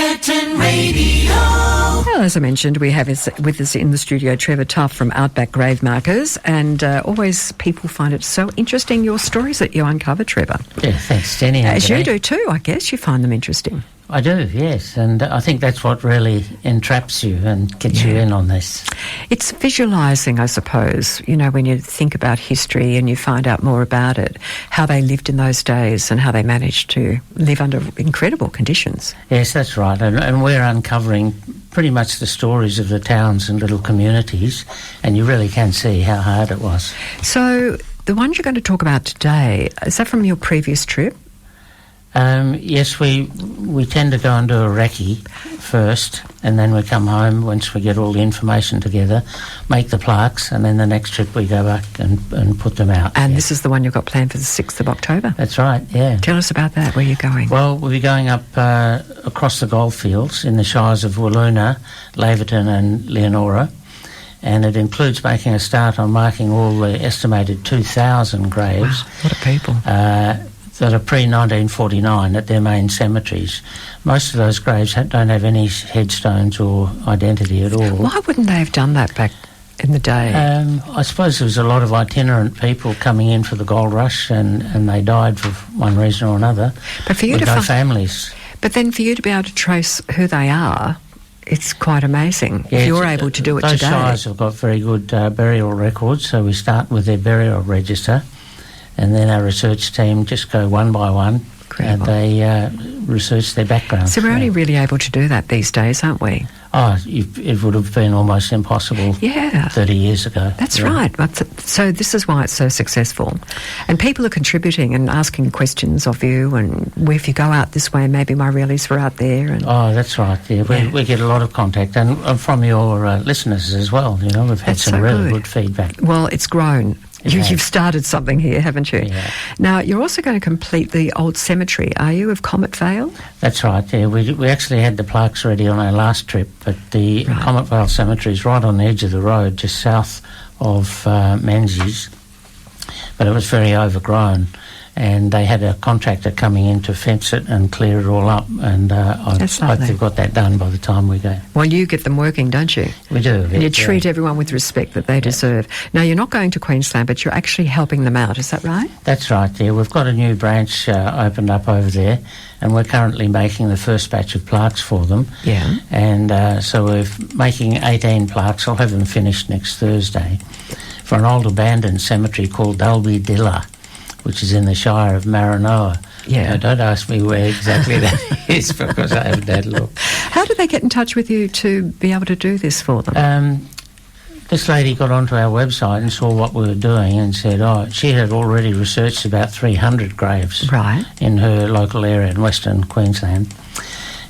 Curtin Radio. Well, as I mentioned, we have with us in the studio Trevor Tough from Outback Grave Markers, and always people find it so interesting, your stories that you uncover, Trevor. Yeah, thanks, Jenny. As you do too, I guess. You find them interesting. I do, yes, and I think that's what really entraps you and gets you in on this. It's visualising, I suppose, you know, when you think about history and you find out more about it, how they lived in those days and how they managed to live under incredible conditions. Yes, that's right, and we're uncovering pretty much the stories of the towns and little communities, and you really can see how hard it was. So the ones you're going to talk about today, is that from your previous trip? Yes, we tend to go and do a recce first, and then we come home once we get all the information together, make the plaques, and then the next trip we go back and put them out. And this is the one you've got planned for the 6th of October? That's right, yeah. Tell us about that. Where are you going? Well, we'll be going up across the goldfields in the shires of Wooloona, Laverton and Leonora, and it includes making a start on marking all the estimated 2,000 graves. Wow, what a people. That are pre-1949 at their main cemeteries. Most of those graves don't have any headstones or identity at all. Why wouldn't they have done that back in the day? I suppose there was a lot of itinerant people coming in for the gold rush, and they died for one reason or another. But for you with no families. But then for you to be able to trace who they are, it's quite amazing. Yeah, if you're able to do it those today. Those shires have got very good burial records, so we start with their burial register. And then our research team just go one by one. Incredible. And they research their background. So we're only really able to do that these days, aren't we? Oh, it would have been almost impossible 30 years ago. That's right. So this is why it's so successful. And people are contributing and asking questions of you, and if you go out this way, maybe my realies were out there. And that's right, yeah. We get a lot of contact, and from your listeners as well. You know, we've had some really good feedback. Well, it's grown. You've started something here, haven't you? Yeah. Now, you're also going to complete the old cemetery, are you, of Comet Vale? That's right, yeah. We actually had the plaques ready on our last trip, but the Comet Vale Cemetery is right on the edge of the road, just south of Menzies, but it was very overgrown, and they had a contractor coming in to fence it and clear it all up, and I hope they've got that done by the time we go. Well, you get them working, don't you? We do. And you treat everyone with respect that they deserve. Now, you're not going to Queensland, but you're actually helping them out, is that right? That's right, yeah. We've got a new branch opened up over there, and we're currently making the first batch of plaques for them. Yeah. And so we're making 18 plaques. I'll have them finished next Thursday for an old abandoned cemetery called Dalby-Dilla, which is in the Shire of Maranoa. Yeah. Now, don't ask me where exactly that is, because I haven't had a look. How did they get in touch with you to be able to do this for them? This lady got onto our website and saw what we were doing and said, she had already researched about 300 graves in her local area in Western Queensland.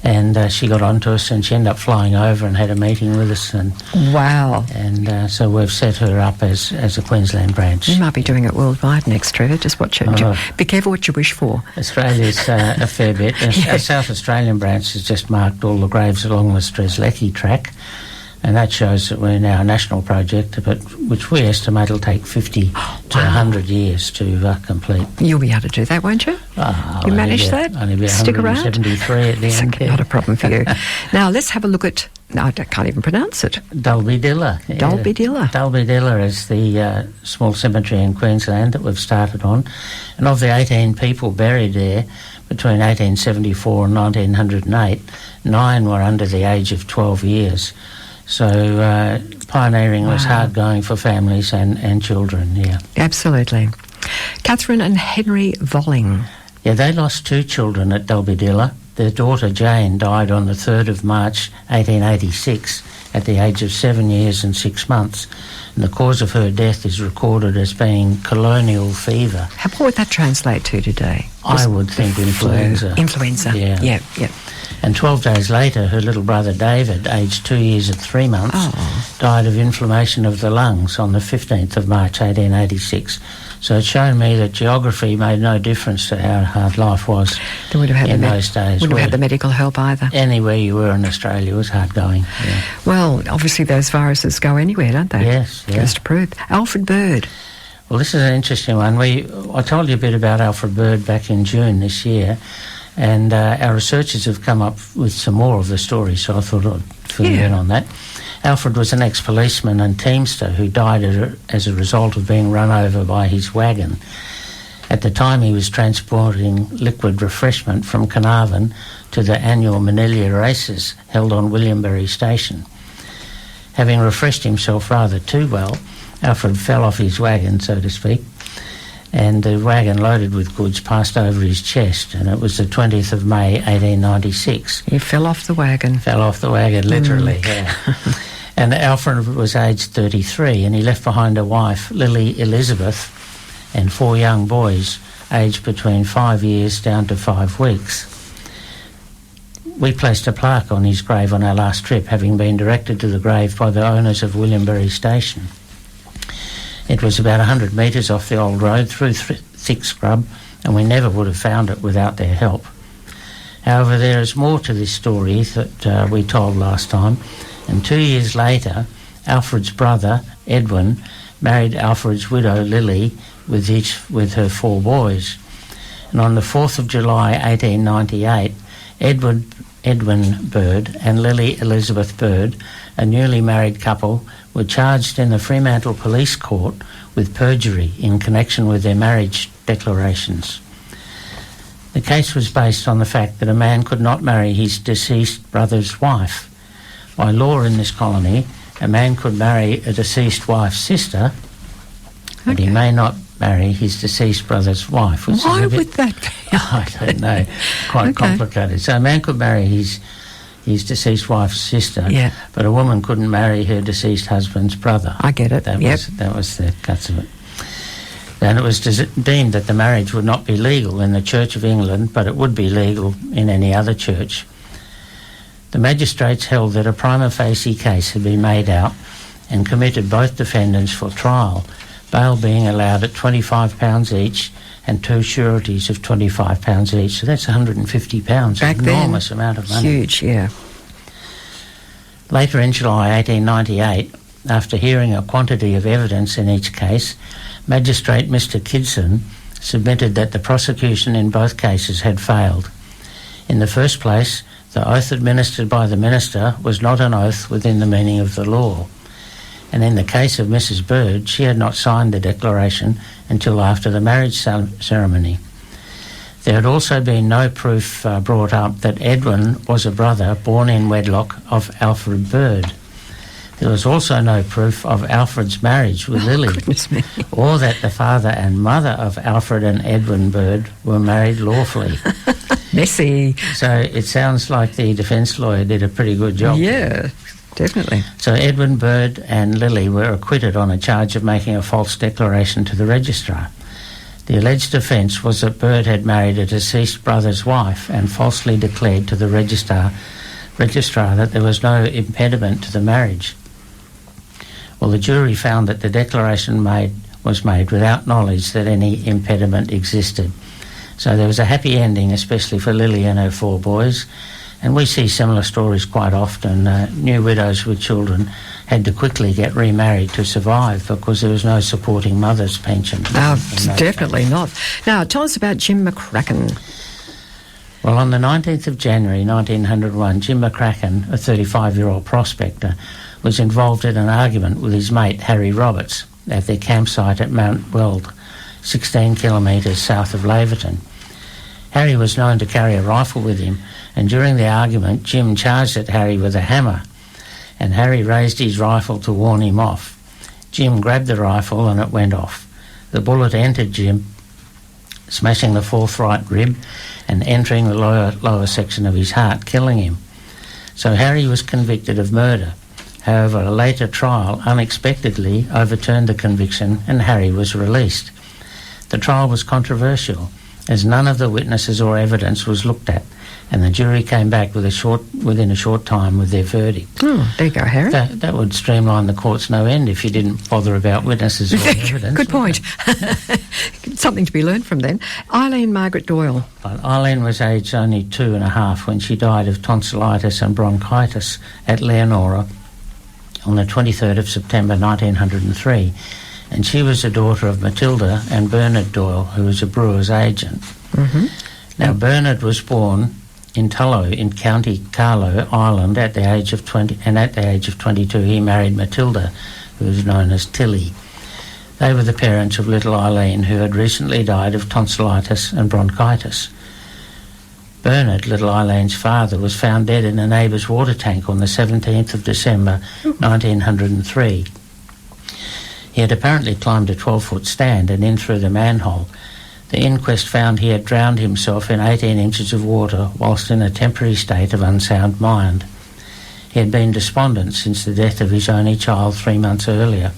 And she got onto us, and she ended up flying over and had a meeting with us. And wow. And so we've set her up as a Queensland branch. You might be doing it worldwide next, Trevor. Just watch it. Be careful what you wish for. Australia's a fair bit. Our South Australian branch has just marked all the graves along the Strzelecki track, and that shows that we're now a national project, but which we estimate will take 50 to 100 years to complete. You'll be able to do that, won't you? You manage that? Only be Stick around? 173 at the end. Not a problem for you. Now, let's have a look at... No, I can't even pronounce it. Dalby-Dilla. Yeah. Dalby-Dilla. Dalby-Dilla is the small cemetery in Queensland that we've started on. And of the 18 people buried there between 1874 and 1908, 9 were under the age of 12 years. So pioneering was hard going for families and children, yeah. Absolutely. Catherine and Henry Volling. Yeah, they lost 2 children at Dalby-Dilla. Their daughter Jane died on the 3rd of March 1886 at the age of 7 years and 6 months. And the cause of her death is recorded as being colonial fever. What would that translate to today? I would think influenza. Influenza, yeah. And 12 days later, her little brother David, aged 2 years and 3 months, died of inflammation of the lungs on the 15th of March 1886. So it's shown me that geography made no difference to how hard life was in those days. Wouldn't have had the medical help either. Anywhere you were in Australia was hard going. Yeah. Well, obviously those viruses go anywhere, don't they? Yes, yeah. Goes to prove. Alfred Bird. Well, this is an interesting one. I told you a bit about Alfred Bird back in June this year, And our researchers have come up with some more of the story, so I thought I'd fill you in on that. Alfred was an ex-policeman and teamster who died as a result of being run over by his wagon. At the time, he was transporting liquid refreshment from Carnarvon to the annual Manilla races held on Williambury Station. Having refreshed himself rather too well, Alfred fell off his wagon, so to speak, and the wagon loaded with goods passed over his chest, and it was the 20th of May 1896. He fell off the wagon. Fell off the wagon, literally, yeah. And Alfred was aged 33, and he left behind a wife, Lily Elizabeth, and 4 young boys, aged between 5 years down to 5 weeks. We placed a plaque on his grave on our last trip, having been directed to the grave by the owners of Williambury Station. It was about 100 metres off the old road through thick scrub, and we never would have found it without their help. However, there is more to this story that we told last time, and 2 years later, Alfred's brother, Edwin, married Alfred's widow, Lily, with her 4 boys. And on the 4th of July 1898, Edwin Bird and Lily Elizabeth Bird, a newly married couple, were charged in the Fremantle Police Court with perjury in connection with their marriage declarations. The case was based on the fact that a man could not marry his deceased brother's wife. By law in this colony, a man could marry a deceased wife's sister, but he may not marry his deceased brother's wife. Why would that be? I don't know. Quite complicated. So a man could marry his deceased wife's sister, but a woman couldn't marry her deceased husband's brother. I get it. That was the guts of it. And it was deemed that the marriage would not be legal in the Church of England, but it would be legal in any other church. The magistrates held that a prima facie case had been made out and committed both defendants for trial, bail being allowed at £25 each and 2 sureties of £25 each. So that's £150. Back an enormous amount of money. Huge, yeah. Later in July 1898, after hearing a quantity of evidence in each case, Magistrate Mr. Kidson submitted that the prosecution in both cases had failed. In the first place, the oath administered by the minister was not an oath within the meaning of the law. And in the case of Mrs. Bird, she had not signed the declaration until after the marriage ceremony. There had also been no proof brought up that Edwin was a brother born in wedlock of Alfred Bird. There was also no proof of Alfred's marriage with Lily, or that the father and mother of Alfred and Edwin Bird were married lawfully. Messy. So it sounds like the defence lawyer did a pretty good job. Yeah, definitely. So Edwin Bird and Lily were acquitted on a charge of making a false declaration to the registrar. The alleged offence was that Bird had married a deceased brother's wife and falsely declared to the registrar that there was no impediment to the marriage. Well, the jury found that the declaration was made without knowledge that any impediment existed. So there was a happy ending, especially for Lily and her 4 boys. And we see similar stories quite often. New widows with children had to quickly get remarried to survive because there was no supporting mother's pension. No, definitely not. Now, tell us about Jim McCracken. Well, on the 19th of January 1901, Jim McCracken, a 35-year-old prospector, was involved in an argument with his mate Harry Roberts at their campsite at Mount Weld, 16 kilometres south of Laverton. Harry was known to carry a rifle with him, and during the argument, Jim charged at Harry with a hammer, and Harry raised his rifle to warn him off. Jim grabbed the rifle and it went off. The bullet entered Jim, smashing the 4th right rib and entering the lower section of his heart, killing him. So Harry was convicted of murder. However, a later trial unexpectedly overturned the conviction and Harry was released. The trial was controversial, as none of the witnesses or evidence was looked at, and the jury came back within a short time with their verdict. Oh, there you go, Harry. That would streamline the courts no end if you didn't bother about witnesses or evidence. Good point. Something to be learned from then. Eileen Margaret Doyle. Eileen was aged only 2.5 when she died of tonsillitis and bronchitis at Leonora on the 23rd of September 1903, and she was the daughter of Matilda and Bernard Doyle, who was a brewer's agent. Mm-hmm. Now, Bernard was born in Tullow in County Carlow, Ireland, at the age of 20, and at the age of 22 he married Matilda, who was known as Tilly. They were the parents of little Eileen, who had recently died of tonsillitis and bronchitis. Bernard, little Eileen's father, was found dead in a neighbour's water tank on the 17th of December 1903. He had apparently climbed a 12-foot stand and in through the manhole. The inquest found he had drowned himself in 18 inches of water whilst in a temporary state of unsound mind. He had been despondent since the death of his only child 3 months earlier,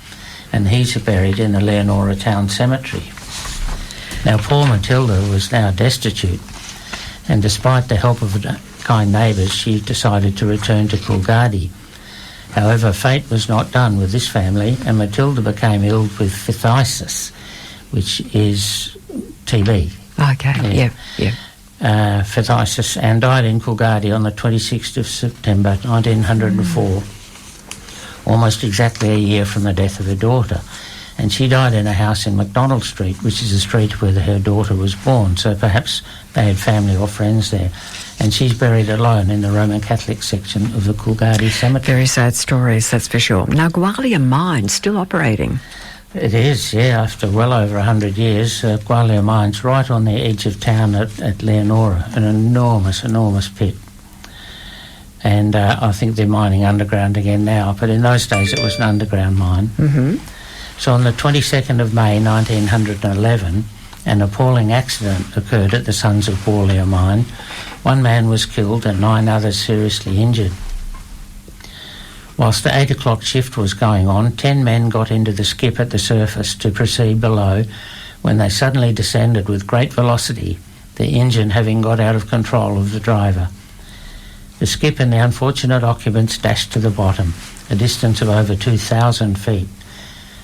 and he's buried in the Leonora Town Cemetery. Now, poor Matilda was now destitute, and despite the help of kind neighbours, she decided to return to Coolgardie. However, fate was not done with this family, and Matilda became ill with phthisis, which is TB. Okay, yeah. Phthisis, and died in Coolgardie on the 26th of September 1904, almost exactly a year from the death of her daughter. And she died in a house in McDonald Street, which is the street where her daughter was born, so perhaps they had family or friends there. And she's buried alone in the Roman Catholic section of the Coolgardie Cemetery. Very sad stories, that's for sure. Now, Gwalia Mine still operating? It is, yeah, after well over 100 years. Gwalia Mine's right on the edge of town at Leonora, an enormous pit. And I think they're mining underground again now, but in those days it was an underground mine. Mm-hmm. So on the 22nd of May 1911, an appalling accident occurred at the Sons of Gwalia mine. 1 man was killed and 9 others seriously injured. Whilst the 8 o'clock shift was going on, 10 men got into the skip at the surface to proceed below when they suddenly descended with great velocity, the engine having got out of control of the driver. The skip and the unfortunate occupants dashed to the bottom, a distance of over 2,000 feet.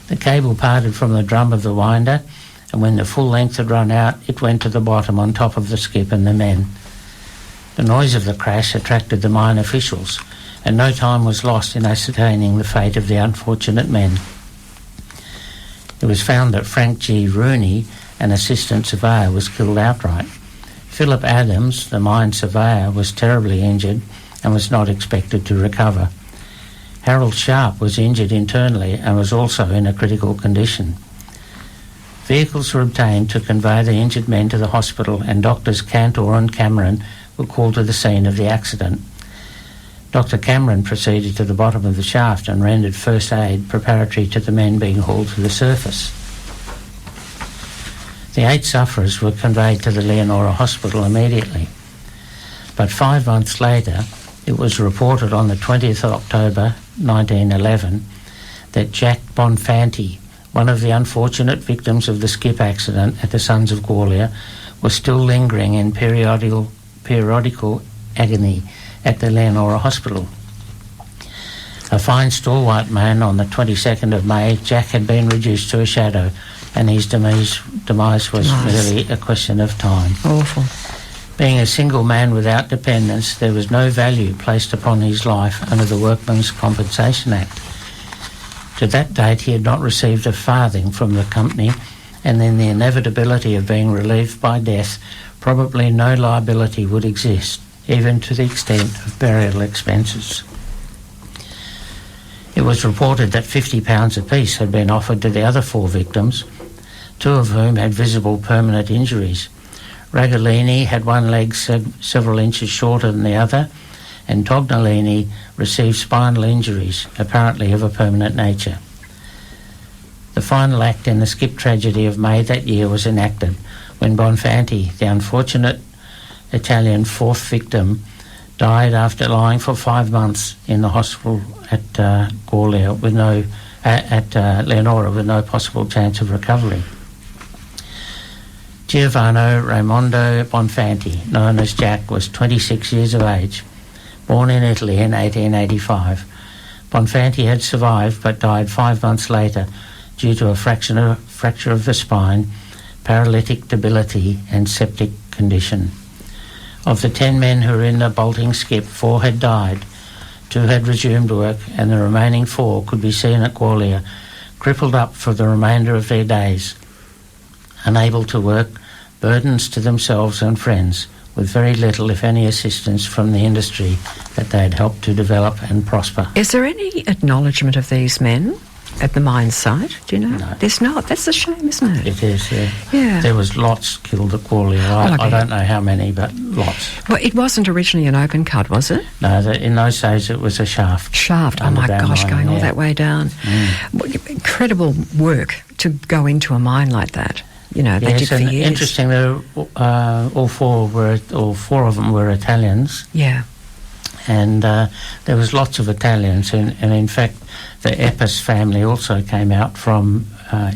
The cable parted from the drum of the winder, and when the full length had run out, it went to the bottom on top of the skip and the men. The noise of the crash attracted the mine officials, and no time was lost in ascertaining the fate of the unfortunate men. It was found that Frank G. Rooney, an assistant surveyor, was killed outright. Philip Adams, the mine surveyor, was terribly injured and was not expected to recover. Harold Sharp was injured internally and was also in a critical condition. Vehicles were obtained to convey the injured men to the hospital, and doctors Cantor and Cameron were called to the scene of the accident. Dr. Cameron proceeded to the bottom of the shaft and rendered first aid preparatory to the men being hauled to the surface. The 8 sufferers were conveyed to the Leonora Hospital immediately. But 5 months later, it was reported on the 20th of October 1911 that Jack Bonfanti, one of the unfortunate victims of the skip accident at the Sons of Gwalia, was still lingering in periodical agony at the Leonora Hospital. A fine stalwart man, on the 22nd of May, Jack had been reduced to a shadow, and his demise was merely a question of time. Awful. Being a single man without dependents, there was no value placed upon his life under the Workmen's Compensation Act. To that date, he had not received a farthing from the company, and in the inevitability of being relieved by death, probably no liability would exist, even to the extent of burial expenses. It was reported that £50 apiece had been offered to the other 4 victims, 2 of whom had visible permanent injuries. Ragolini had one leg several inches shorter than the other, and Tognolini received spinal injuries, apparently of a permanent nature. The final act in the skip tragedy of May that year was enacted when Bonfanti, the unfortunate Italian 4th victim, died after lying for 5 months in the hospital at Gwalia at Leonora with no possible chance of recovery. Giovanni Raimondo Bonfanti, known as Jack, was 26 years of age, born in Italy in 1885. Bonfanti had survived but died 5 months later due to a fracture of the spine, paralytic debility and septic condition. Of the 10 men who were in the bolting skip, 4 had died, 2 had resumed work, and the remaining 4 could be seen at Gwalia, crippled up for the remainder of their days, unable to work, burdens to themselves and friends, with very little, if any, assistance from the industry that they had helped to develop and prosper. Is there any acknowledgement of these men at the mine site? Do you know? No. There's not. That's a shame, isn't it? It is, yeah. Yeah. There was lots killed at Gwalior. I don't know how many, but lots. Well, it wasn't originally an open cut, was it? No, in those days it was a shaft. Oh my gosh, going all yeah. that way down. Incredible work to go into a mine like that. You know, they did for years. Interesting, all four of them were Italians. Yeah. And there was lots of Italians, and in fact the Epis family also came out from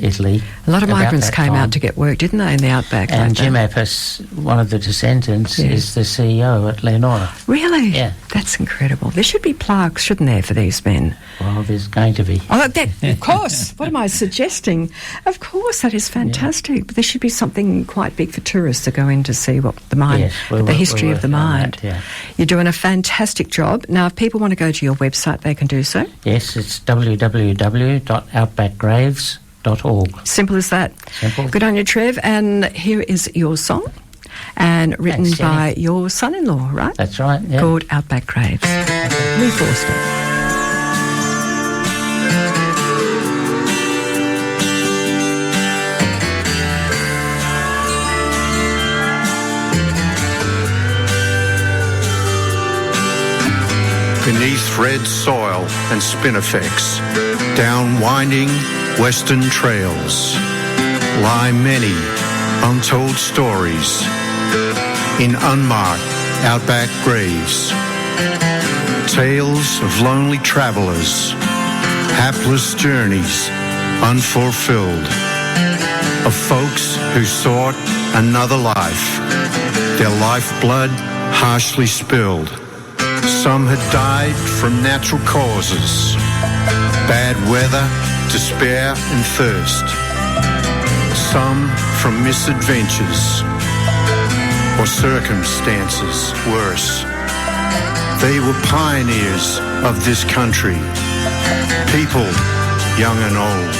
Italy. A lot of migrants came out to get work, didn't they, in the outback? And Jim Epis, one of the descendants, is the CEO at Leonora. Really? Yeah. That's incredible. There should be plaques, shouldn't there, for these men? Well, there's going to be. Oh, of course. What am I suggesting? Of course, that is fantastic. Yeah. But there should be something quite big for tourists to go in to see what the mine, the history of the mine. Yeah. You're doing a fantastic job. Now, if people want to go to your website, they can do so. Yes, it's www.outbackgraves.org. Simple as that. Simple. Good on you, Trev. And here is your song, and written by your son-in-law, right? That's right, yeah. Called Outback Graves. Lee Forster. Beneath red soil and spinifex, down winding western trails, lie many untold stories in unmarked outback graves. Tales of lonely travelers, hapless journeys unfulfilled, of folks who sought another life, their lifeblood harshly spilled. Some had died from natural causes, bad weather, despair and thirst. Some from misadventures or circumstances worse. They were pioneers of this country, people young and old,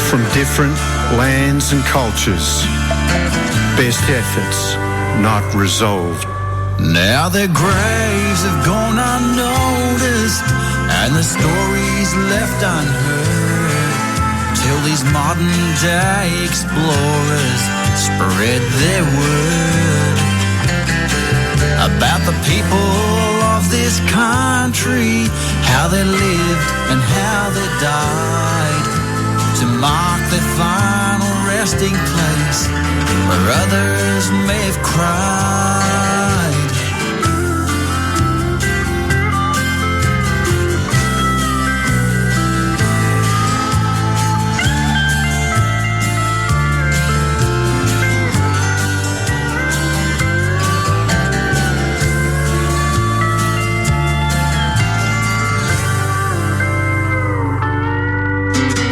from different lands and cultures, best efforts not resolved. Now their graves have gone unnoticed and the stories left unheard, till these modern day explorers spread their word about the people of this country, how they lived and how they died, to mark their final resting place where others may have cried.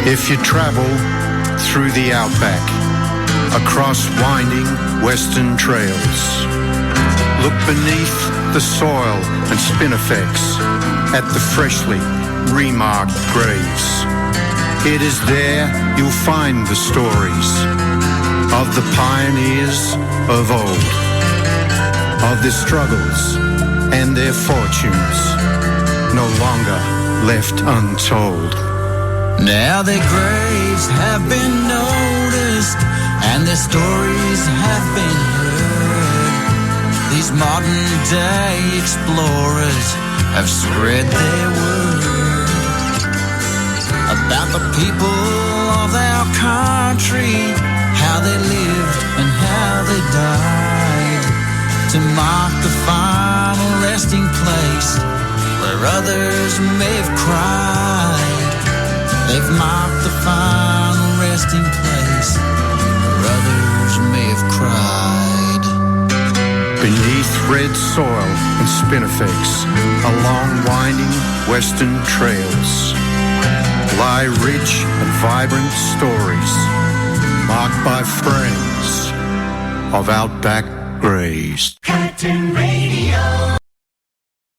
If you travel through the outback, across winding western trails, look beneath the soil and spinifex at the freshly remarked graves. It is there you'll find the stories of the pioneers of old, of their struggles and their fortunes, no longer left untold. Now their graves have been noticed and their stories have been heard. These modern day explorers have spread their word about the people of our country, how they lived and how they died, to mark the final resting place where others may have cried. They've marked the final resting place where others may have cried. Beneath red soil and spinifex, along winding western trails, lie rich and vibrant stories, marked by friends of outback graves. Curtin Radio.